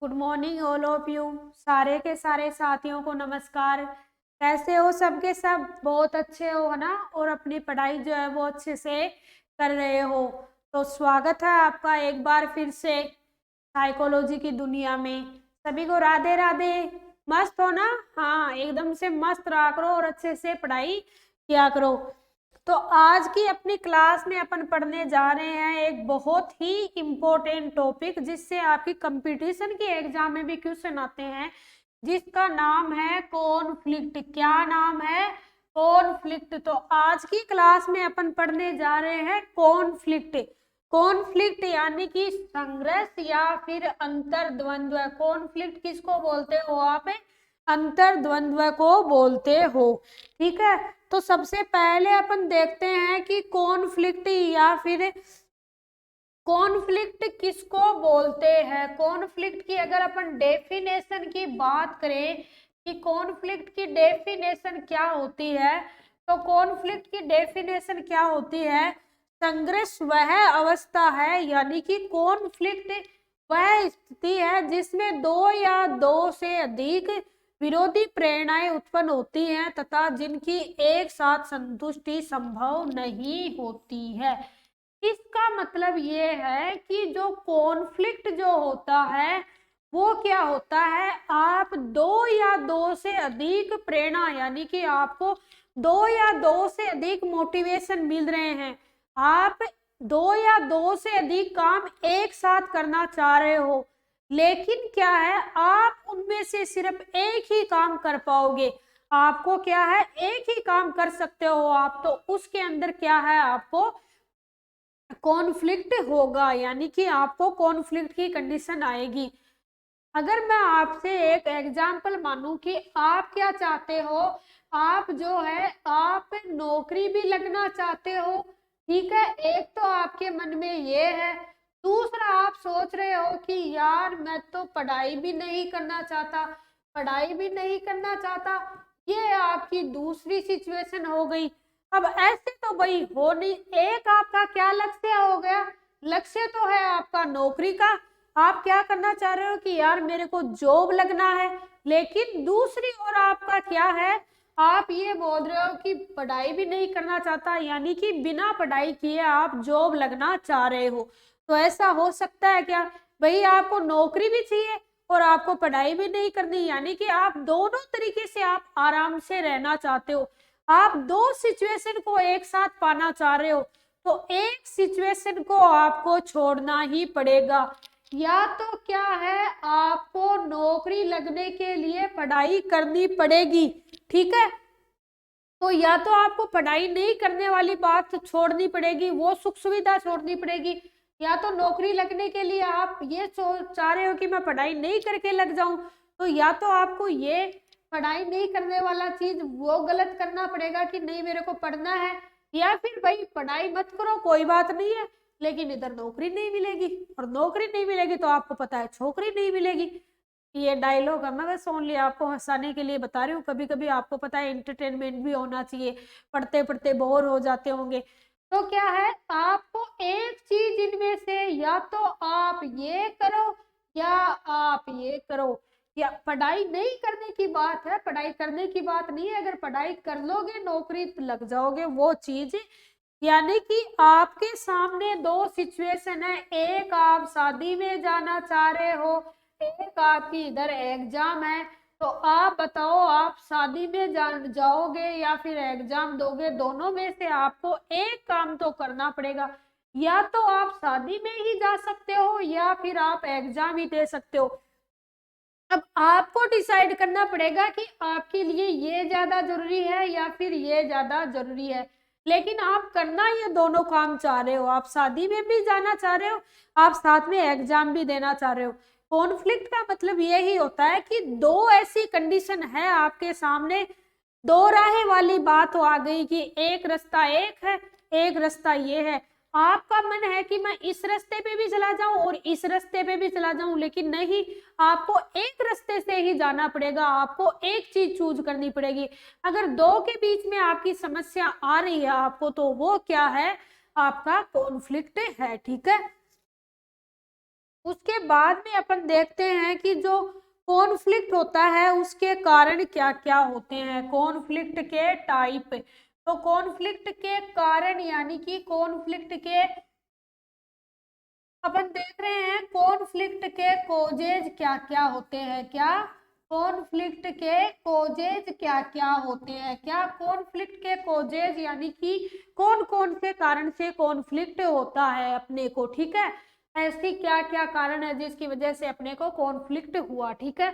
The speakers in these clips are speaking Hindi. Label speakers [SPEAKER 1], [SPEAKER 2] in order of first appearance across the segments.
[SPEAKER 1] Good morning all of you. सारे के सारे साथियों को नमस्कार। कैसे हो? सबके सब बहुत अच्छे हो, है ना? और अपनी पढ़ाई जो है वो अच्छे से कर रहे हो। तो स्वागत है आपका एक बार फिर से साइकोलॉजी की दुनिया में। सभी को राधे राधे। मस्त हो ना? हाँ, एकदम से मस्त रहा करो और अच्छे से पढ़ाई किया करो। तो आज की अपनी क्लास में अपन पढ़ने जा रहे हैं एक बहुत ही इम्पोर्टेंट टॉपिक, जिससे आपकी कंपटीशन की एग्जाम में भी क्वेश्चन आते हैं, जिसका नाम है कॉन्फ्लिक्ट। क्या नाम है? कॉन्फ्लिक्ट। तो आज की क्लास में अपन पढ़ने जा रहे हैं कॉन्फ्लिक्ट। कॉन्फ्लिक्ट यानी कि संघर्ष या फिर अंतर्द्वंद्व। कॉन्फ्लिक्ट किसको बोलते हो आप? अंतर्द्वंद्व को बोलते हो। ठीक है, तो सबसे पहले अपन देखते हैं कि कॉन्फ्लिक्ट या फिर कॉन्फ्लिक्ट किसको बोलते हैं। कॉन्फ्लिक्ट की अगर अपन डेफिनेशन की बात करें कि कॉन्फ्लिक्ट की डेफिनेशन क्या होती है, तो कॉन्फ्लिक्ट की डेफिनेशन क्या होती है? संघर्ष वह अवस्था है, यानी कि कॉन्फ्लिक्ट वह स्थिति है जिसमें दो या दो से अधिक विरोधी प्रेरणाएं उत्पन्न होती हैं तथा जिनकी एक साथ संतुष्टि संभव नहीं होती है। इसका मतलब ये है कि जो कॉन्फ्लिक्ट जो होता है वो क्या होता है? आप दो या दो से अधिक प्रेरणा, यानी कि आपको दो या दो से अधिक मोटिवेशन मिल रहे हैं, आप दो या दो से अधिक काम एक साथ करना चाह रहे हो, लेकिन क्या है, आप उनमें से सिर्फ एक ही काम कर पाओगे। आपको क्या है? एक ही काम कर सकते हो आप, तो उसके अंदर क्या है? आपको कॉन्फ्लिक्ट होगा, यानी कि आपको कॉन्फ्लिक्ट की कंडीशन आएगी। अगर मैं आपसे एक एग्जांपल मानूं कि आप क्या चाहते हो, आप जो है आप नौकरी भी लगना चाहते हो, ठीक है, एक तो आपके मन में ये है। दूसरा, आप सोच रहे हो कि यार मैं तो पढ़ाई भी नहीं करना चाहता, पढ़ाई भी नहीं करना चाहता। ये आपकी दूसरी सिचुएशन हो गई। अब ऐसे तो भाई हो नहीं। एक आपका क्या लक्ष्य हो गया? लक्ष्य तो है आपका नौकरी का। आप क्या करना चाह रहे हो कि यार मेरे को जॉब लगना है, लेकिन दूसरी ओर आपका क्या है? आप ये बोल रहे हो कि पढ़ाई भी नहीं करना चाहता, यानी कि बिना पढ़ाई किए आप जॉब लगना चाह रहे हो। तो ऐसा हो सकता है क्या? भाई आपको नौकरी भी चाहिए और आपको पढ़ाई भी नहीं करनी, यानी कि आप दोनों तरीके से आप आराम से रहना चाहते हो। आप दो सिचुएशन को एक साथ पाना चाह रहे हो, तो एक सिचुएशन को आपको छोड़ना ही पड़ेगा। या तो क्या है, आपको नौकरी लगने के लिए पढ़ाई करनी पड़ेगी, ठीक है। तो या तो आपको पढ़ाई नहीं करने वाली बात छोड़नी पड़ेगी, वो सुख सुविधा छोड़नी पड़ेगी, या तो नौकरी लगने के लिए आप ये चाह रहे हो कि मैं पढ़ाई नहीं करके लग जाऊं, तो या तो आपको ये पढ़ाई नहीं करने वाला चीज वो गलत करना पड़ेगा कि नहीं मेरे को पढ़ना है, या फिर भाई पढ़ाई मत करो कोई बात नहीं है, लेकिन इधर नौकरी नहीं मिलेगी, और नौकरी नहीं मिलेगी तो आपको पता है छोकरी नहीं मिलेगी। ये डायलॉग है, मैं बस ओनली आपको हंसाने के लिए बता रही हूँ। कभी कभी आपको पता है एंटरटेनमेंट भी होना चाहिए, पढ़ते पढ़ते बोर हो जाते होंगे। तो क्या है, आपको एक चीज इनमें से या तो आप ये करो या आप ये करो। या पढ़ाई नहीं करने की बात है, पढ़ाई करने की बात नहीं है, अगर पढ़ाई कर लोगे नौकरी लग जाओगे, वो चीज। यानी कि आपके सामने दो सिचुएशन है, एक आप शादी में जाना चाह रहे हो, एक आपकी इधर एग्जाम है। तो आप बताओ, आप शादी में जाओगे या फिर एग्जाम दोगे? दोनों में से आपको एक काम तो करना पड़ेगा। या तो आप शादी में ही जा सकते हो या फिर आप एग्जाम ही दे सकते हो। अब आपको डिसाइड करना पड़ेगा कि आपके लिए ये ज्यादा जरूरी है या फिर ये ज्यादा जरूरी है। लेकिन आप करना ये दोनों काम चाह रहे हो, आप शादी में भी जाना चाह रहे हो, आप साथ में एग्जाम भी देना चाह रहे हो। कॉन्फ्लिक्ट का मतलब यही होता है कि दो ऐसी कंडीशन है आपके सामने, दो राहें वाली बात हो आ गई कि एक रास्ता एक है, एक रास्ता ये है। आपका मन है कि मैं इस रास्ते पे भी चला जाऊं और इस रास्ते पे भी चला जाऊं, लेकिन नहीं, आपको एक रास्ते से ही जाना पड़ेगा, आपको एक चीज चूज करनी पड़ेगी। अगर दो के बीच में आपकी समस्या आ रही है आपको, तो वो क्या है? आपका कॉन्फ्लिक्ट है, ठीक है। उसके बाद में अपन देखते हैं कि जो कॉन्फ्लिक्ट होता है उसके कारण क्या क्या होते हैं, कॉन्फ्लिक्ट के टाइप। तो कॉन्फ्लिक्ट के कारण यानी कि कॉन्फ्लिक्ट के अपन देख रहे हैं कॉन्फ्लिक्ट के कोजेज क्या क्या होते हैं, क्या कॉन्फ्लिक्ट के कोजेज क्या क्या होते हैं, क्या कॉन्फ्लिक्ट के कोजेज यानी कि कौन कौन से कारण से कॉन्फ्लिक्ट होता है अपने को, ठीक है। ऐसी क्या क्या कारण है जिसकी वजह से अपने को कॉन्फ्लिक्ट हुआ, ठीक है।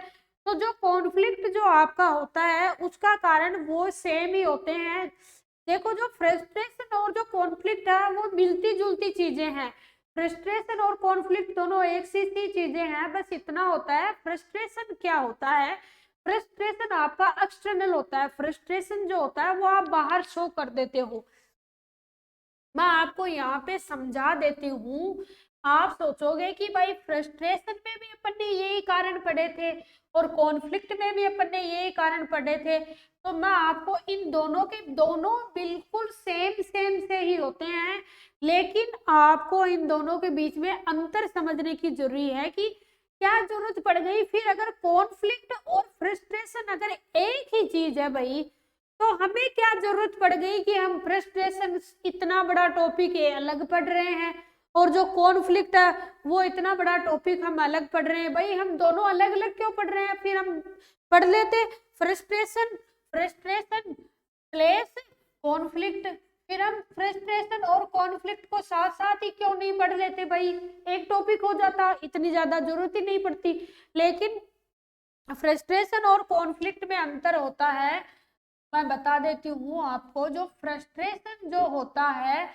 [SPEAKER 1] तो जो कॉन्फ्लिक्ट जो आपका होता है उसका कारण वो सेम ही होते हैं। देखो जो फ्रस्ट्रेशन और जो कॉन्फ्लिक्ट है वो मिलती जुलती चीजें हैं। फ्रस्ट्रेशन और कॉन्फ्लिक्ट दोनों एक सी चीजें हैं, बस इतना होता है। फ्रस्ट्रेशन क्या होता है, फ्रस्ट्रेशन आपका एक्सटर्नल होता है। फ्रस्ट्रेशन जो होता है वो आप बाहर शो कर देते हो। मैं आपको यहाँ पे समझा देती हूँ। आप सोचोगे कि भाई फ्रस्ट्रेशन में भी अपन ने यही कारण पढ़े थे और कॉन्फ्लिक्ट में भी अपन ने यही कारण पढ़े थे, तो मैं आपको इन दोनों के दोनों बिल्कुल सेम सेम से ही होते हैं, लेकिन आपको इन दोनों के बीच में अंतर समझने की जरूरी है कि क्या जरूरत पड़ गई। फिर अगर कॉन्फ्लिक्ट और फ्रस्ट्रेशन अगर एक ही चीज है भाई, तो हमें क्या जरूरत पड़ गई कि हम फ्रस्ट्रेशन इतना बड़ा टॉपिक है अलग पढ़ रहे हैं और जो कॉन्फ्लिक्ट है वो इतना बड़ा टॉपिक हम अलग पढ़ रहे हैं। भाई हम दोनों अलग अलग क्यों पढ़ रहे हैं, फिर हम पढ़ लेते फ्रस्ट्रेशन फ्रस्ट्रेशन प्लेस कॉन्फ्लिक्ट, फिर हम फ्रस्ट्रेशन और कॉन्फ्लिक्ट को साथ साथ ही क्यों नहीं पढ़ लेते भाई, एक टॉपिक हो जाता, इतनी ज्यादा जरूरत ही नहीं पड़ती। लेकिन फ्रस्ट्रेशन और कॉन्फ्लिक्ट में अंतर होता है। मैं बता देती हूँ आपको, जो फ्रस्ट्रेशन जो होता है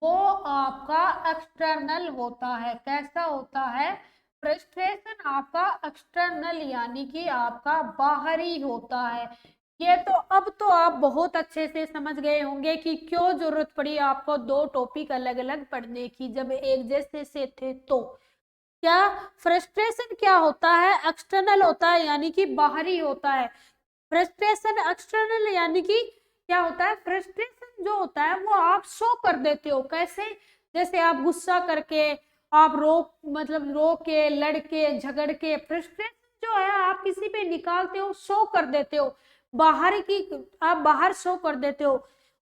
[SPEAKER 1] वो आपका एक्सटर्नल होता है। कैसा होता है, फ्रस्ट्रेशन आपका एक्सटर्नल यानी कि आपका बाहरी होता है। ये तो अब तो आप बहुत अच्छे से समझ गए होंगे कि क्यों जरूरत पड़ी आपको दो टॉपिक अलग अलग पढ़ने की जब एक जैसे से थे। तो क्या फ्रस्ट्रेशन क्या होता है, एक्सटर्नल होता है यानी कि बाहरी होता है। फ्रस्ट्रेशन एक्सटर्नल यानी कि क्या होता है, फ्रस्ट्रेशन जो होता है वो आप शो कर देते हो। कैसे, जैसे आप गुस्सा करके, आप रो मतलब रो के, लड़ के, झगड़ के, फ्रस्ट्रेशन जो है आप किसी पे निकालते हो, शो कर देते हो, बाहर की आप बाहर शो कर देते हो।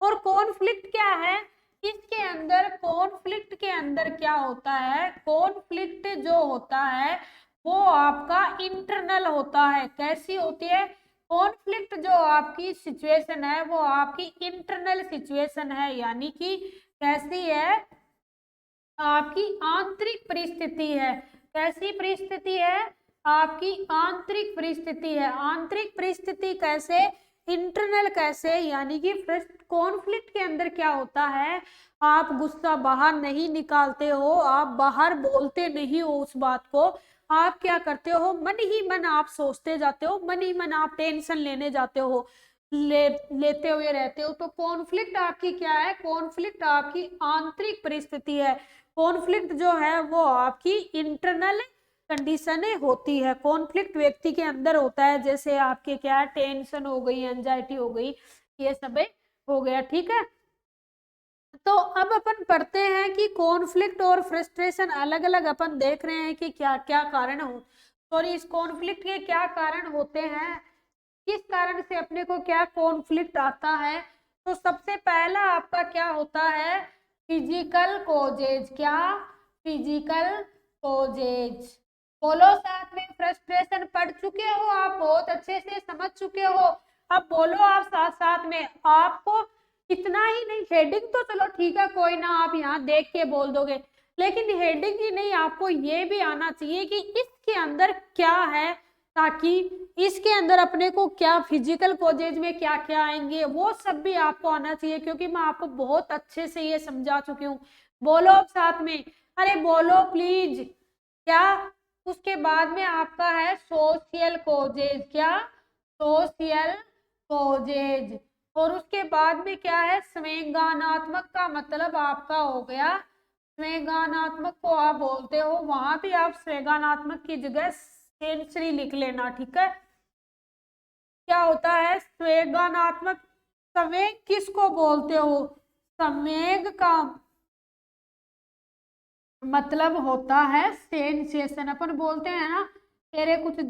[SPEAKER 1] और कॉन्फ्लिक्ट क्या है, इसके अंदर कॉन्फ्लिक्ट के अंदर क्या होता है, कॉन्फ्लिक्ट जो होता है वो आपका इंटरनल होता है। कैसी होती है, कॉन्फ्लिक्ट जो आपकी सिचुएशन है वो आपकी इंटरनल सिचुएशन है, यानी कि कैसी है, आपकी आंतरिक परिस्थिति है। कैसी परिस्थिति है, आपकी आंतरिक परिस्थिति है। आंतरिक परिस्थिति कैसे, इंटरनल कैसे, यानी कि कॉन्फ्लिक्ट के अंदर क्या होता है, आप गुस्सा बाहर नहीं निकालते हो, आप बाहर बोलते नहीं हो उस बात को, आप क्या करते हो, मन ही मन आप सोचते जाते हो, मन ही मन आप टेंशन लेने जाते हो, लेते हुए रहते हो। तो कॉन्फ्लिक्ट आपकी क्या है, कॉन्फ्लिक्ट आपकी आंतरिक परिस्थिति है। कॉन्फ्लिक्ट जो है वो आपकी इंटरनल कंडीशन होती है। कॉन्फ्लिक्ट व्यक्ति के अंदर होता है, जैसे आपके क्या टेंशन हो गई, एंजाइटी हो गई, ये सब हो गया, ठीक है। तो अब अपन पढ़ते हैं कि कॉन्फ्लिक्ट और फ्रस्ट्रेशन अलग अलग अपन देख रहे हैं कि क्या क्या कारण हो, सॉरी इस कॉन्फ्लिक्ट के क्या कारण होते हैं, किस कारण से अपने को क्या कॉन्फ्लिक्ट आता है। तो सबसे पहला आपका क्या होता है, फिजिकल कोजेज। क्या, फिजिकल कोजेज। बोलो साथ में, फ्रस्ट्रेशन पढ़ चुके हो आप, बहुत अच्छे से समझ चुके हो। अब बोलो आप साथ साथ में, आपको इतना ही नहीं, हेडिंग तो चलो ठीक है कोई ना, आप यहाँ देख के बोल दोगे, लेकिन हेडिंग ही नहीं, आपको ये भी आना चाहिए कि इसके अंदर क्या है, ताकि इसके अंदर अपने को क्या फिजिकल कॉजेज में क्या क्या आएंगे वो सब भी आपको आना चाहिए, क्योंकि मैं आपको बहुत अच्छे से ये समझा चुकी हूँ। बोलो अब साथ में, अरे बोलो प्लीज। क्या, उसके बाद में आपका है सोशल कॉजेज। क्या, सोशल कॉजेज। और उसके बाद में क्या है, संवेगानात्मक का मतलब आपका हो गया, संवेगानात्मक को आप बोलते हो, वहां भी आप संवेगानात्मक की जगह सेंसरी लिख लेना, ठीक है। क्या होता है संवेगानात्मक, संवेग किसको बोलते हो, संवेग का मतलब होता है सेंसेशन। अपन बोलते हैं ना, तेरे को कुछ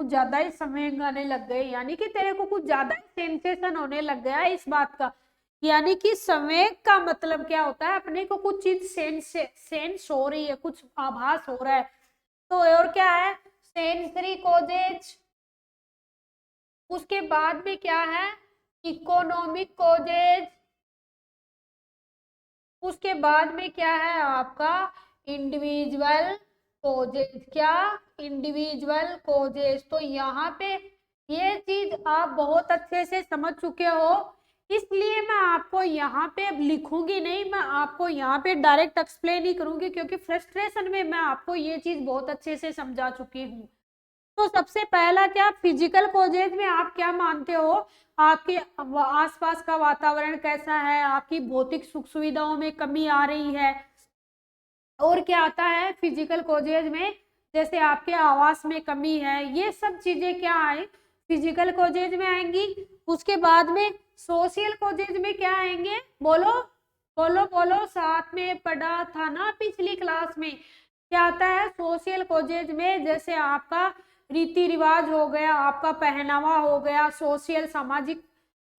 [SPEAKER 1] ज्यादा ही समय आने लग गए, यानी कि तेरे को कुछ ज्यादा ही सेंसेशन होने लग गया है इस बात का। यानी कि समय का मतलब क्या होता है, अपने को कुछ चीज सेंस हो रही है, कुछ आभास हो रहा है। तो और क्या है, सेंसरी कोजेज। उसके बाद में क्या है, इकोनॉमिक कोजेज। उसके बाद में क्या है आपका, इंडिविजुअल कोजेज। क्या, इंडिविजुअल कोजेज। तो यहाँ पे ये चीज आप बहुत अच्छे से समझ चुके हो, इसलिए मैं आपको यहाँ पे अब लिखूंगी नहीं, मैं आपको यहाँ पे डायरेक्ट एक्सप्लेन ही करूंगी, क्योंकि फ्रस्ट्रेशन में मैं आपको ये चीज बहुत अच्छे से समझा चुकी हूँ। तो सबसे पहला क्या, फिजिकल कोजेज में आप क्या मानते हो, आपके आसपास का वातावरण कैसा है, आपकी भौतिक सुख सुविधाओं में कमी आ रही है। और क्या आता है फिजिकल कोजेज में, जैसे आपके आवास में कमी है, ये सब चीजें क्या आए, फिजिकल कोजेज में आएंगी। उसके बाद में सोशल कोजेज में क्या आएंगे, बोलो बोलो बोलो, साथ में पढ़ा था ना पिछली क्लास में। क्या आता है सोशल कोजेज में, जैसे आपका रीति रिवाज हो गया, आपका पहनावा हो गया, सोशल सामाजिक,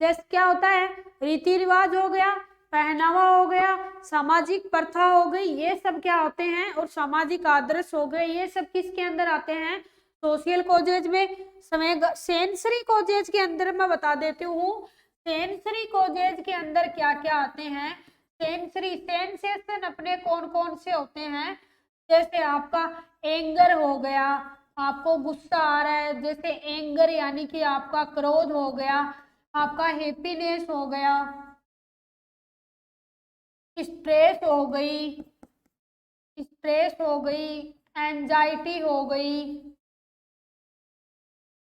[SPEAKER 1] जैसे क्या होता है, रीति रिवाज हो गया, पहनावा हो गया, सामाजिक प्रथा हो गई, ये सब क्या होते हैं, और सामाजिक आदर्श हो गए, ये सब किसके अंदर आते हैं, सोशल कोजेज में। समय सेंसरी कोजेज के अंदर मैं बता देती हूँ, सेंसरी कोजेज के अंदर क्या क्या आते हैं। सेंसरी सेंसेशन अपने कौन कौन से होते हैं, जैसे आपका एंगर हो गया, आपको गुस्सा आ रहा है, जैसे एंगर यानी कि आपका क्रोध हो गया, आपका हैप्पीनेस हो गया, स्ट्रेस हो गई, स्ट्रेस हो गई, एंजाइटी हो गई।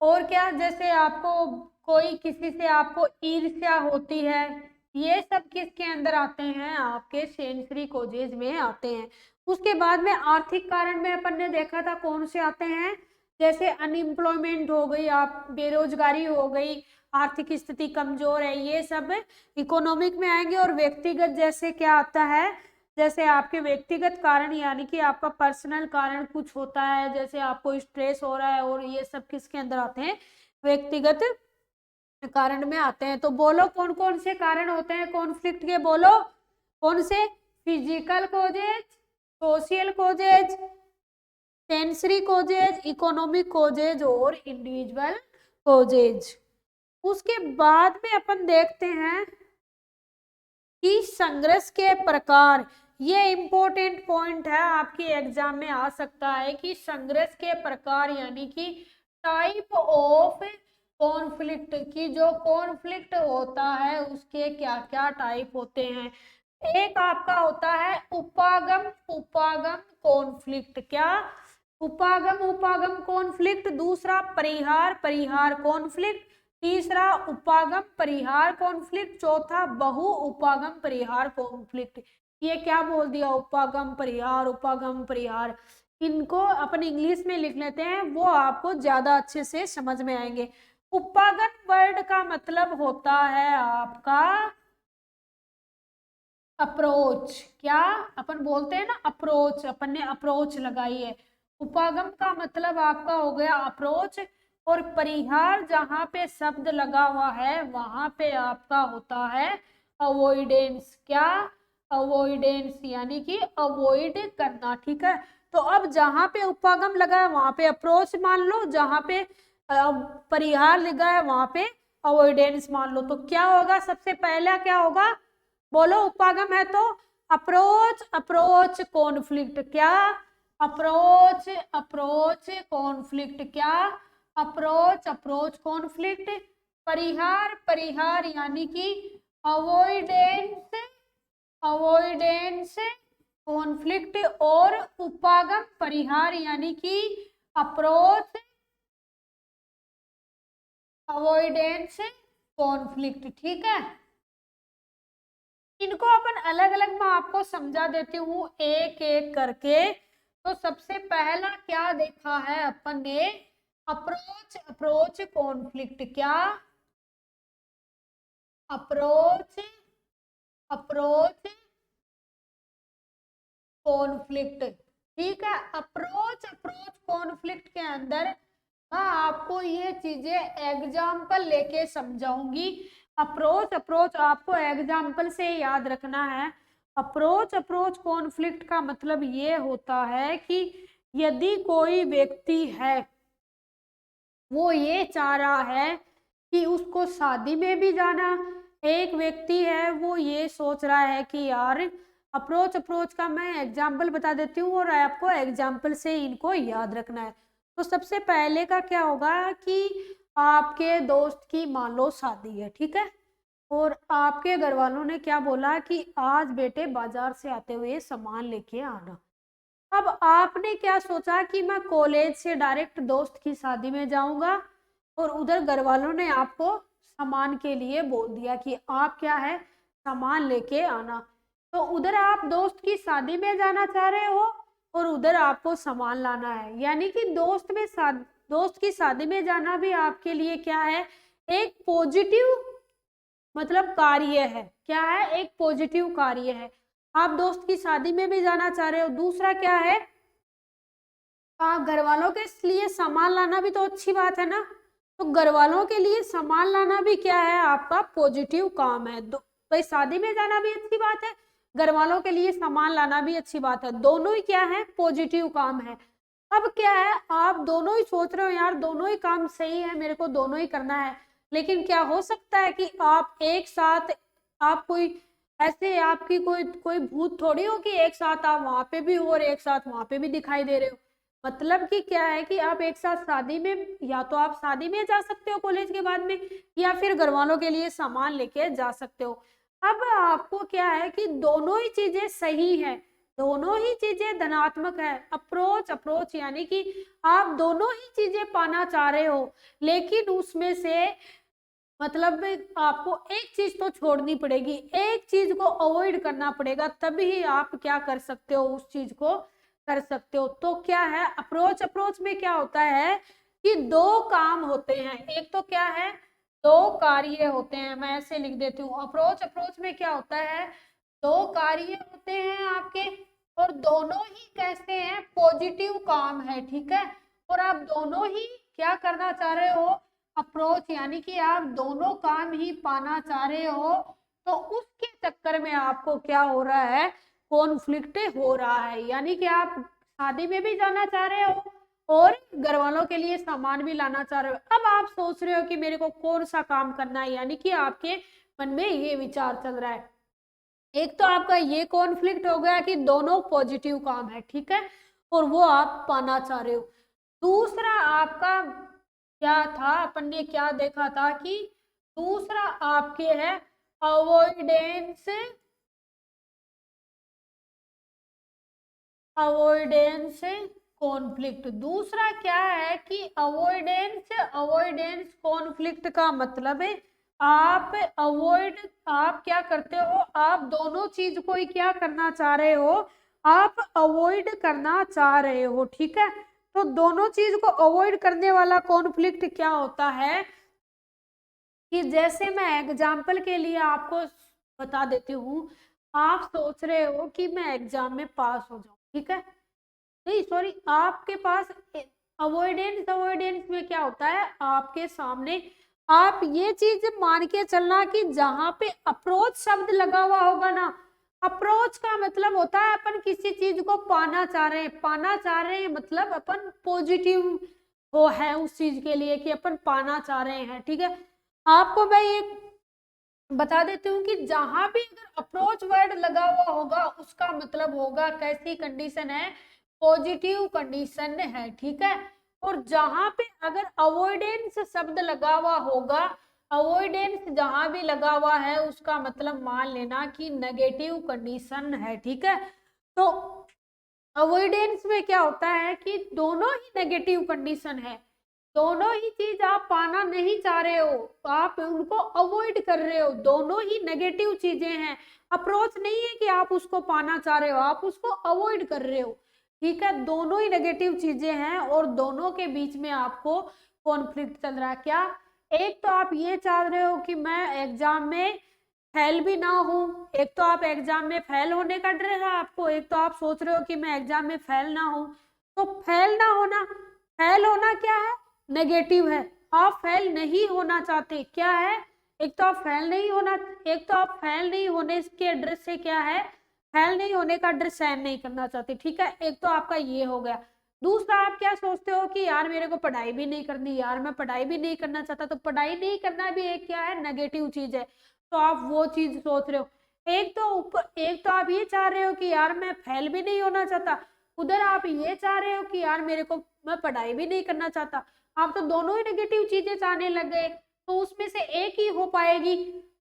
[SPEAKER 1] और क्या, जैसे आपको कोई किसी से आपको ईर्ष्या होती है, ये सब किसके अंदर आते हैं, आपके सेंसरी कोजेज में आते हैं। उसके बाद में आर्थिक कारण में अपन ने देखा था कौन से आते हैं, जैसे अनएम्प्लॉयमेंट हो गई, आप बेरोजगारी हो गई, आर्थिक स्थिति कमजोर है, ये सब इकोनॉमिक में आएंगे। और व्यक्तिगत जैसे क्या आता है, जैसे आपके व्यक्तिगत कारण, यानी कि आपका पर्सनल कारण कुछ होता है, जैसे आपको स्ट्रेस हो रहा है, और ये सब किसके अंदर आते हैं, व्यक्तिगत कारण में आते हैं। तो बोलो कौन कौन से कारण होते हैं कॉन्फ्लिक्ट के, बोलो कौन से, physical causes, social causes, sensory causes, economic causes और इंडिविजुअल कोजेज। उसके बाद में अपन देखते हैं कि संघर्ष के प्रकार, ये इंपॉर्टेंट पॉइंट है, आपके एग्जाम में आ सकता है कि संघर्ष के प्रकार, यानी कि टाइप ऑफ कॉन्फ्लिक्ट, की जो कॉन्फ्लिक्ट होता है उसके क्या क्या टाइप होते हैं। एक आपका होता है उपागम उपागम कॉन्फ्लिक्ट। क्या, उपागम उपागम कॉन्फ्लिक्ट। दूसरा परिहार परिहार कॉन्फ्लिक्ट। तीसरा उपागम परिहार कॉन्फ्लिक्ट। चौथा बहु उपागम परिहार कॉन्फ्लिक्ट। ये क्या बोल दिया, उपागम परिहार उपागम परिहार, इनको अपन इंग्लिश में लिख लेते हैं, वो आपको ज्यादा अच्छे से समझ में आएंगे। उपागम वर्ड का मतलब होता है आपका अप्रोच। क्या, अपन बोलते हैं ना अप्रोच, अपन ने अप्रोच लगाई है। उपागम का मतलब आपका हो गया अप्रोच, और परिहार जहां पे शब्द लगा हुआ है वहां पे आपका होता है अवॉइडेंस। क्या, अवॉइडेंस यानी कि अवॉइड करना, ठीक है। तो अब जहां पे उपागम लगा है वहां पे अप्रोच मान लो, जहां पे परिहार लगा है वहां पे अवॉइडेंस मान लो। तो क्या होगा, सबसे पहला क्या होगा, बोलो, उपागम है तो अप्रोच अप्रोच कॉन्फ्लिक्ट। क्या, अप्रोच अप्रोच कॉन्फ्लिक्ट। क्या, अप्रोच अप्रोच कॉन्फ्लिक्ट। परिहार परिहार यानी कि अवॉइडेंस अवॉइडेंस कॉन्फ्लिक्ट। और उपागम परिहार यानी कि अप्रोच अवॉइडेंस कॉन्फ्लिक्ट, ठीक है। इनको अपन अलग अलग मैं आपको समझा देती हूँ एक एक करके। तो सबसे पहला क्या देखा है अपन ने, अप्रोच अप्रोच कॉन्फ्लिक्ट। क्या, अप्रोच अप्रोच कॉन्फ्लिक्ट। ठीक है, अप्रोच कॉन्फ्लिक्ट के अंदर मैं आपको ये चीजें एग्जाम्पल लेके समझाऊंगी। अप्रोच आपको एग्जाम्पल से याद रखना है। अप्रोच कॉन्फ्लिक्ट का मतलब ये होता है कि यदि कोई व्यक्ति है वो ये चाह रहा है कि उसको शादी में भी जाना, एक व्यक्ति है वो ये सोच रहा है कि यार अप्रोच का मैं एग्जाम्पल बता देती हूँ और आपको एग्जाम्पल से इनको याद रखना है। तो सबसे पहले का क्या होगा कि आपके दोस्त की मान लो शादी है, ठीक है, और आपके घर वालों ने क्या बोला कि आज बेटे बाजार से आते हुए सामान लेके आना। अब आपने क्या सोचा कि मैं कॉलेज से डायरेक्ट दोस्त की शादी में जाऊंगा, और उधर घर वालों ने आपको सामान के लिए बोल दिया कि आप क्या है सामान लेके आना। तो उधर आप दोस्त की शादी में जाना चाह रहे हो और उधर आपको सामान लाना है, यानी कि दोस्त की शादी में जाना भी आपके लिए क्या है, एक पॉजिटिव मतलब कार्य है। क्या है, एक पॉजिटिव कार्य है। आप दोस्त की शादी में भी जाना चाह रहे हो। दूसरा क्या है, आप घर वालों के लिए सामान लाना भी तो अच्छी बात है ना। तो घर वालों के लिए सामान लाना भी क्या है, आपका पॉजिटिव काम है। भाई शादी में जाना भी अच्छी बात है, घर वालों के लिए सामान लाना भी अच्छी बात है, दोनों ही क्या है पॉजिटिव काम है। अब क्या है, आप दोनों ही सोच रहे हो यार दोनों ही काम सही है, मेरे को दोनों ही करना है। लेकिन क्या हो सकता है कि आप एक साथ, आप कोई ऐसे आपकी कोई कोई भूत थोड़ी हो कि एक साथ आप वहां पे भी हो और एक साथ वहां पे भी दिखाई दे रहे हो। मतलब कि क्या है कि आप एक साथ शादी में, या तो आप शादी में जा सकते हो कॉलेज के बाद में, या फिर घर वालों के लिए सामान लेके जा सकते हो। अब आपको क्या है कि दोनों ही चीजें सही है, दोनों ही चीजें धनात्मक है। अप्रोच यानी कि आप दोनों ही चीजें पाना चाह रहे हो, लेकिन उसमें से मतलब आपको एक चीज तो छोड़नी पड़ेगी, एक चीज को अवॉइड करना पड़ेगा, तभी आप क्या कर सकते हो, उस चीज को कर सकते हो। तो क्या है, अप्रोच में क्या होता है कि दो काम होते हैं। एक तो क्या है, दो कार्य होते हैं। मैं ऐसे लिख देती हूँ, अप्रोच में क्या होता है, दो कार्य होते हैं आपके, और दोनों ही कैसे हैं, पॉजिटिव काम है। ठीक है, और आप दोनों ही क्या करना चाह रहे हो, अप्रोच यानी कि आप दोनों काम ही पाना चाह रहे हो। तो उसके चक्कर में आपको क्या हो रहा है, कॉन्फ्लिक्ट हो रहा है। यानी कि आप शादी में भी जाना चाह रहे हो और घर वालों के लिए सामान भी लाना चाह रहे हो। अब आप सोच रहे हो कि मेरे को कौन सा काम करना है, यानी कि आपके मन में ये विचार चल रहा है। एक तो आपका ये कॉन्फ्लिक्ट हो गया कि दोनों पॉजिटिव काम है, ठीक है, और वो आप पाना चाह रहे हो। दूसरा आपका क्या था, अपन ने क्या देखा था कि दूसरा आपके है अवॉइडेंस कॉन्फ्लिक्ट। दूसरा क्या है कि अवॉइडेंस कॉन्फ्लिक्ट का मतलब है आप क्या करते हो, आप दोनों चीज को ही क्या करना चाह रहे हो, आप अवॉइड करना चाह रहे हो। ठीक है, तो दोनों चीज को अवॉइड करने वाला कॉन्फ्लिक्ट क्या होता है कि जैसे मैं एग्जाम्पल के लिए आपको बता देती हूँ। आप सोच रहे हो कि मैं एग्जाम में पास हो जाऊं, ठीक है, नहीं सॉरी, आपके पास अवॉइडेंस में क्या होता है, आपके सामने आप ये चीज मान के चलना कि जहां पे अप्रोच शब्द लगा हुआ होगा ना, अप्रोच का मतलब होता है अपन किसी चीज को पाना चाह रहे हैं मतलब अपन पॉजिटिव वो है उस चीज के लिए कि अपन पाना चाह रहे हैं। ठीक है, आपको मैं एक बता देती हूँ कि जहां भी अगर अप्रोच वर्ड लगा हुआ होगा उसका मतलब होगा कैसी कंडीशन है, पॉजिटिव कंडीशन है। ठीक है, और जहां पे अगर अवॉइडेंस शब्द लगा हुआ होगा, अवॉइडेंस जहां भी लगा हुआ है उसका मतलब मान लेना कि नेगेटिव कंडीशन है। ठीक है, तो अवॉइडेंस में क्या होता है कि दोनों ही नेगेटिव कंडीशन है, दोनों ही चीज आप पाना नहीं चाह रहे हो, आप उनको अवॉइड कर रहे हो, दोनों ही नेगेटिव चीजें हैं। अप्रोच नहीं है कि आप उसको पाना चाह रहे हो, आप उसको अवॉइड कर रहे हो। ठीक है, दोनों ही नेगेटिव चीजें हैं और दोनों के बीच में आपको कॉन्फ्लिक्ट चल रहा है। क्या, एक तो आप ये चाह रहे हो कि मैं एग्जाम में फेल भी ना हो। एक तो आप एग्जाम में फेल होने का डर है आपको, एक तो आप सोच रहे हो कि मैं एग्जाम में फेल ना हो। तो फेल ना होना, फेल होना क्या है, नेगेटिव है। आप फेल नहीं होना चाहते, क्या है, एक तो आप फेल नहीं होना, एक तो आप फेल नहीं होने के डर से क्या है, फेल नहीं होने का डर सहन नहीं करना चाहते, ठीक है। एक तो आपका ये हो गया। दूसरा आप क्या सोचते हो कि यार मेरे को पढ़ाई भी नहीं करनी, यार मैं पढ़ाई भी नहीं करना चाहता। तो पढ़ाई नहीं करना भी एक क्या है, नेगेटिव चीज है। तो आप वो चीज सोच रहे हो। एक तो आप ये चाह रहे हो कि यार मैं फेल भी नहीं होना चाहता, उधर आप ये चाह रहे हो कि यार मेरे को, मैं पढ़ाई भी नहीं करना चाहता। आप तो दोनों ही नेगेटिव चीजें चाहने लग गए। तो उसमें से एक ही हो पाएगी।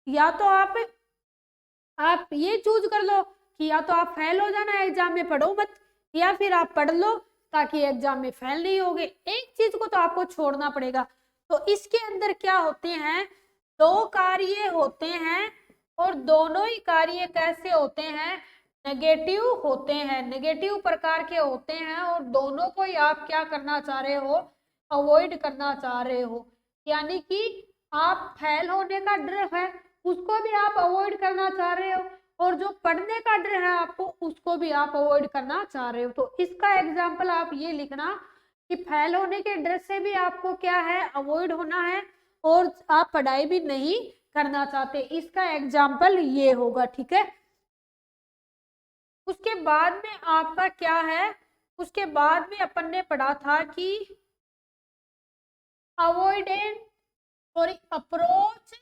[SPEAKER 1] या तो आप ये चूज कर लो कि या तो आप फेल हो जाना, एग्जाम में पढ़ो मत, या फिर आप पढ़ लो ताकि एग्जाम में फेल नहीं होगे। एक चीज को तो आपको छोड़ना पड़ेगा। तो इसके अंदर क्या होते हैं, दो कार्य होते हैं, और दोनों ही कार्य कैसे होते हैं, नेगेटिव होते हैं, नेगेटिव प्रकार के होते हैं। और दोनों को ही आप क्या करना चाह रहे हो, अवॉइड करना चाह रहे हो। यानी कि आप फेल होने का डर है, उसको भी आप अवॉइड करना चाह रहे हो, और जो पढ़ने का डर है आपको, उसको भी आप अवॉइड करना चाह रहे हो। तो इसका एग्जाम्पल आप ये लिखना कि फेल होने के डर से भी आपको क्या है, अवॉइड होना है, और आप पढ़ाई भी नहीं करना चाहते। इसका एग्जाम्पल ये होगा, ठीक है। उसके बाद में आपका क्या है, उसके बाद में अपन ने पढ़ा था कि avoidant, sorry, approach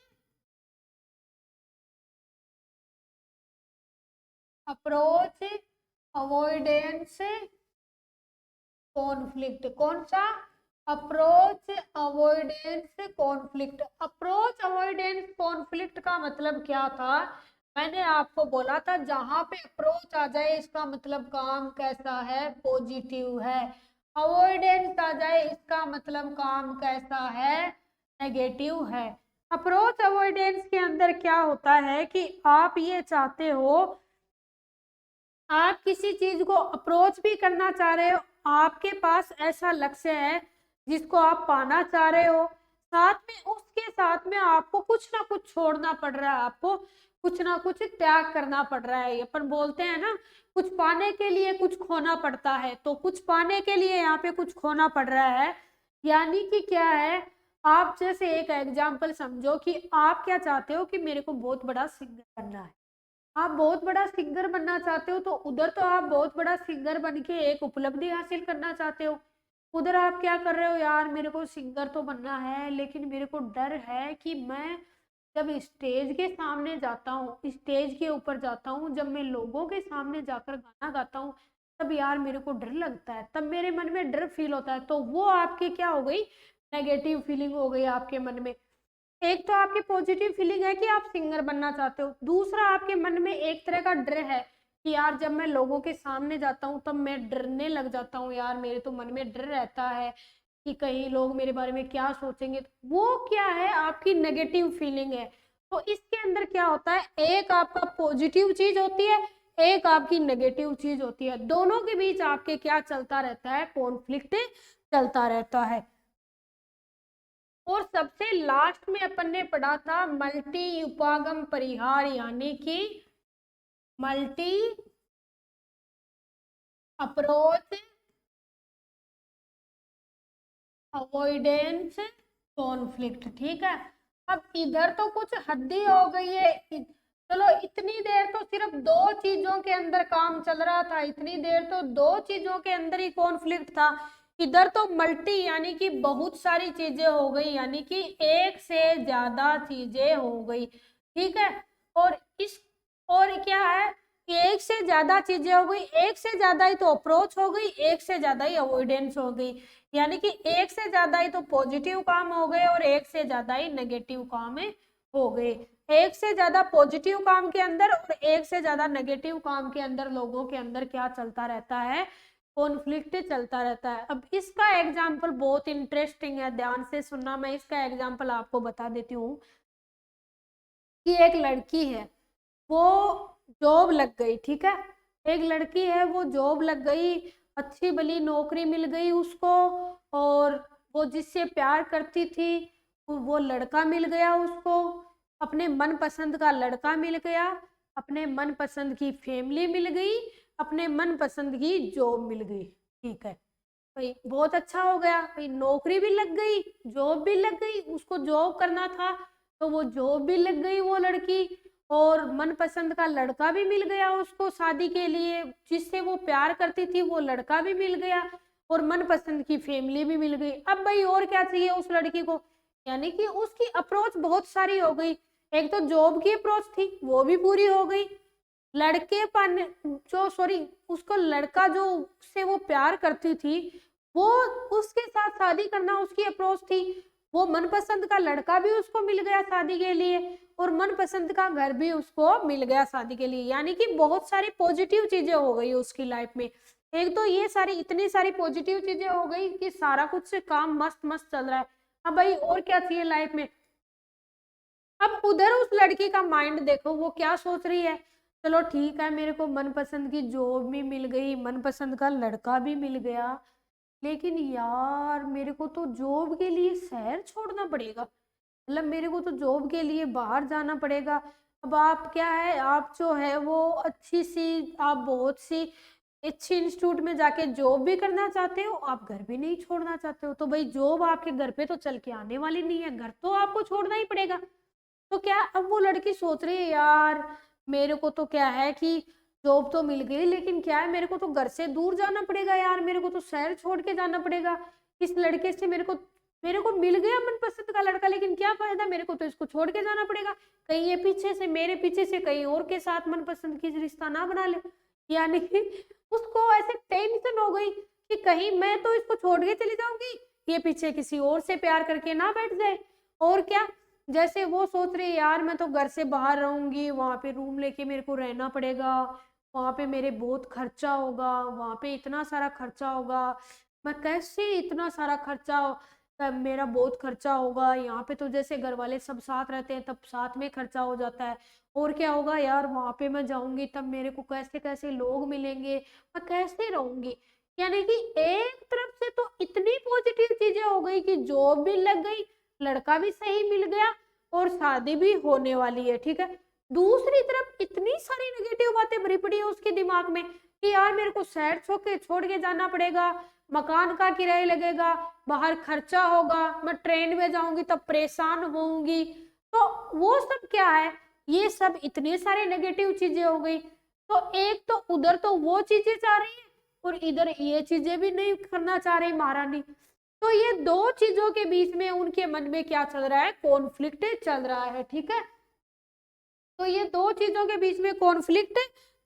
[SPEAKER 1] avoidance conflict. कौन सा, approach avoidance conflict. Approach avoidance conflict का मतलब क्या था, मैंने आपको बोला था जहां पे अप्रोच आ जाए इसका मतलब काम कैसा है, पॉजिटिव है। अवॉइडेंस आ जाए इसका मतलब काम कैसा है, नेगेटिव है। अप्रोच अवॉइडेंस के अंदर क्या होता है कि आप ये चाहते हो, आप किसी चीज को अप्रोच भी करना चाह रहे हो, आपके पास ऐसा लक्ष्य है जिसको आप पाना चाह रहे हो, साथ में उसके साथ में आपको कुछ ना कुछ छोड़ना पड़ रहा है, आपको कुछ ना कुछ त्याग करना पड़ रहा है। अपन बोलते हैं ना, कुछ पाने के लिए कुछ खोना पड़ता है। तो कुछ पाने के लिए यहाँ पे कुछ खोना पड़ रहा है। यानी कि क्या है, आप जैसे एक एग्जाम्पल समझो कि आप क्या चाहते हो कि मेरे को बहुत बड़ा सिंगर बनना है। आप बहुत बड़ा सिंगर बनना चाहते हो, तो उधर तो आप बहुत बड़ा सिंगर बन के एक उपलब्धि हासिल करना चाहते हो। उधर आप क्या कर रहे हो, यार मेरे को सिंगर तो बनना है, लेकिन मेरे को डर है कि मैं जब स्टेज के सामने जाता हूँ, स्टेज के ऊपर जाता हूँ, जब मैं लोगों के सामने जाकर गाना गाता हूँ, तब यार मेरे को डर लगता है, तब मेरे मन में डर फील होता है। तो वो आपकी क्या हो गई, नेगेटिव फीलिंग हो गई आपके मन में। एक तो आपकी पॉजिटिव फीलिंग है कि आप सिंगर बनना चाहते हो, दूसरा आपके मन में एक तरह का डर है कि यार जब मैं लोगों के सामने जाता हूँ तब मैं डरने लग जाता हूँ, यार मेरे तो मन में डर रहता है कि कहीं लोग मेरे बारे में क्या सोचेंगे। वो क्या है, आपकी नेगेटिव फीलिंग है। तो इसके अंदर क्या होता है, एक आपका पॉजिटिव चीज होती है, एक आपकी नेगेटिव चीज होती है, दोनों के बीच आपके क्या चलता रहता है, कॉन्फ्लिक्ट चलता रहता है। और सबसे लास्ट में अपन ने पढ़ा था मल्टी उपागम परिहार, यानी कि मल्टी अप्रोच अवॉइडेंस कॉन्फ्लिक्ट, ठीक है। अब इधर तो कुछ हद ही हो गई है। चलो इतनी देर तो सिर्फ दो चीजों के अंदर काम चल रहा था, इतनी देर तो दो चीजों के अंदर ही कॉन्फ्लिक्ट था। इधर तो मल्टी यानी कि बहुत सारी चीजें हो गई, यानी कि एक से ज्यादा चीजें हो गई, ठीक है। और इस, और क्या है कि एक से ज्यादा चीजें हो गई, एक से ज्यादा ही तो अप्रोच हो गई, एक से ज्यादा ही अवॉइडेंस हो गई। यानी कि एक से ज्यादा ही तो पॉजिटिव काम हो गए और एक से ज्यादा ही नेगेटिव काम हो गए। एक से ज्यादा पॉजिटिव काम के अंदर और एक से ज्यादा नेगेटिव काम के अंदर लोगों के अंदर क्या चलता रहता है, कॉन्फ्लिक्ट चलता रहता है। अब इसका एग्जाम्पल बहुत इंटरेस्टिंग है, ध्यान से सुनना। मैं इसका एग्जाम्पल आपको बता देती हूँ कि एक लड़की है, वो जॉब लग गई, ठीक है। एक लड़की है, वो जॉब लग गई, अच्छी भली नौकरी मिल गई उसको, और वो जिससे प्यार करती थी वो लड़का मिल गया उसको। अपने मनपसंद का लड़का मिल गया, अपने मनपसंद की फैमिली मिल गई, अपने मनपसंद की जॉब मिल गई। ठीक है भाई, बहुत अच्छा हो गया भाई, नौकरी भी लग गई, जॉब भी लग गई, उसको जॉब करना था तो वो जॉब भी लग गई वो लड़की, और मनपसंद का लड़का भी मिल गया उसको शादी के लिए, जिससे वो प्यार करती थी वो लड़का भी मिल गया, और मनपसंद की फैमिली भी मिल गई। अब भाई और क्या चाहिए उस लड़की को, यानी कि उसकी अप्रोच बहुत सारी हो गई। एक तो जॉब की अप्रोच थी वो भी पूरी हो गई, लड़के पर जो सॉरी उसको लड़का जो से वो प्यार करती थी वो उसके साथ शादी करना उसकी अप्रोच थी, वो मनपसंद का लड़का भी उसको मिल गया शादी के लिए, और मनपसंद का घर भी उसको मिल गया शादी के लिए। यानी कि बहुत सारी पॉजिटिव चीजें हो गई उसकी लाइफ में। एक तो ये सारी इतनी सारी पॉजिटिव चीजें हो गई कि सारा कुछ से काम मस्त मस्त चल रहा है। अब भाई और क्या चाहिए लाइफ में। अब उधर उस लड़की का माइंड देखो, वो क्या सोच रही है, चलो ठीक है मेरे को मनपसंद की जॉब भी मिल गई, मनपसंद का लड़का भी मिल गया, लेकिन यार मेरे को तो जॉब के लिए शहर छोड़ना पड़ेगा, मतलब मेरे को तो जॉब के लिए बाहर जाना पड़ेगा। अब आप क्या है, आप जो है वो अच्छी सी, आप बहुत सी अच्छी इंस्टीट्यूट में जाके जॉब भी करना चाहते हो, आप घर भी नहीं छोड़ना चाहते हो, तो भाई जॉब आपके घर पे तो चल के आने वाली नहीं है, घर तो आपको छोड़ना ही पड़ेगा। तो क्या अब वो लड़की सोच रही है यार मेरे को तो क्या है कि जॉब तो मिल गई, लेकिन क्या है मेरे को तो घर से दूर जाना पड़ेगा यार, मेरे को तो शहर छोड़ के जाना पड़ेगा। इस लड़के से मेरे को मिल गया मनपसंद का लड़का, लेकिन क्या फायदा, मेरे को तो इसको छोड़ के जाना पड़ेगा, कहीं ये पीछे से मेरे पीछे से कहीं और के साथ मनपसंद की रिश्ता ना बना ले। यानी कि उसको ऐसे टेंशन हो गई कि कहीं मैं तो इसको छोड़ के चली जाऊंगी, ये पीछे किसी और से प्यार करके ना बैठ जाए। और क्या, जैसे वो सोच रही है यार मैं तो घर से बाहर रहूंगी, वहां पे रूम लेके मेरे को रहना पड़ेगा, वहां पे मेरे बहुत खर्चा होगा, वहां पे इतना सारा खर्चा होगा, मैं कैसे इतना सारा खर्चा, मेरा बहुत खर्चा होगा, यहाँ पे तो जैसे घर वाले सब साथ रहते हैं तब साथ में खर्चा हो जाता है, और क्या होगा यार वहां पे मैं जाऊंगी तब मेरे को कैसे कैसे लोग मिलेंगे, मैं कैसे रहूंगी। यानी कि एक तरफ से तो इतनी पॉजिटिव चीजें हो गई कि जॉब भी लग गई, लड़का भी सही मिल गया, और शादी भी होने वाली है। ठीक है, दूसरी तरफ इतनी सारी नेगेटिव बातें भरी पड़ी है उसके दिमाग में कि यार मेरे को शहर छोड़ के जाना पड़ेगा, मकान का किराया लगेगा, बाहर खर्चा होगा, मैं ट्रेन में जाऊंगी तब परेशान होंगी, तो वो सब क्या है, ये सब इतने सारे नेगेटिव चीजें हो गई। तो एक तो उधर तो वो चीजें चाह रही है और इधर ये चीजें भी नहीं करना चाह रही महारानी। तो ये दो चीजों के बीच में उनके मन में क्या चल रहा है, कॉन्फ्लिक्ट चल रहा है। ठीक है, तो ये दो चीजों के बीच में कॉन्फ्लिक्ट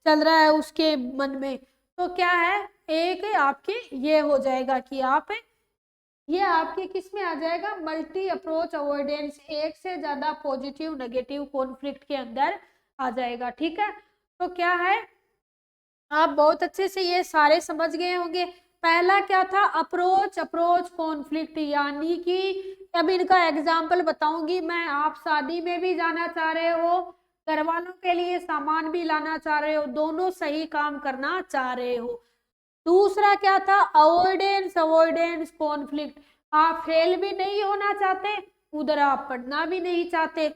[SPEAKER 1] चल रहा है उसके मन में। तो क्या है, एक आपके ये हो जाएगा कि ये आपके किस में आ जाएगा, मल्टी अप्रोच अवॉइडेंस, एक से ज्यादा पॉजिटिव नेगेटिव कॉन्फ्लिक्ट के अंदर आ जाएगा। ठीक है, तो क्या है, आप बहुत अच्छे से ये सारे समझ गए होंगे। पहला क्या था, अप्रोच कॉन्फ्लिक्ट, यानी कि अब इनका एग्जाम्पल बताऊंगी मैं, आप शादी में भी जाना चाह रहे हो, घर वालों के लिए सामान भी लाना चाह रहे हो, दोनों सही काम करना चाह रहे हो। दूसरा क्या था, अवॉइडेंस कॉन्फ्लिक्ट, आप फेल भी नहीं होना चाहते, उधर आप पढ़ना भी नहीं चाहते।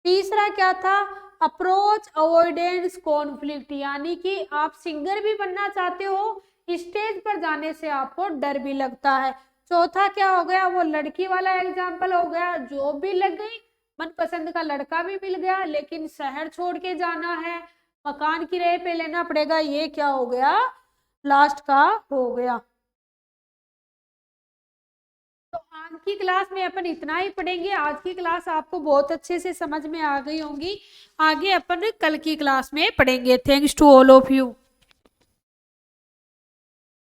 [SPEAKER 1] तीसरा क्या था, अप्रोच अवॉइडेंस कॉन्फ्लिक्ट, यानी कि आप सिंगर भी बनना चाहते हो, स्टेज पर जाने से आपको डर भी लगता है। चौथा क्या हो गया, वो लड़की वाला एग्जाम्पल हो गया, जॉब भी लग गई, मनपसंद का लड़का भी मिल गया, लेकिन शहर छोड़ के जाना है, मकान किराए पे लेना पड़ेगा, ये क्या हो गया, लास्ट का हो गया। तो आज की क्लास में अपन इतना ही पढ़ेंगे, आज की क्लास आपको बहुत अच्छे से समझ में आ गई होंगी, आगे अपन कल की क्लास में पढ़ेंगे। Thanks to all of you.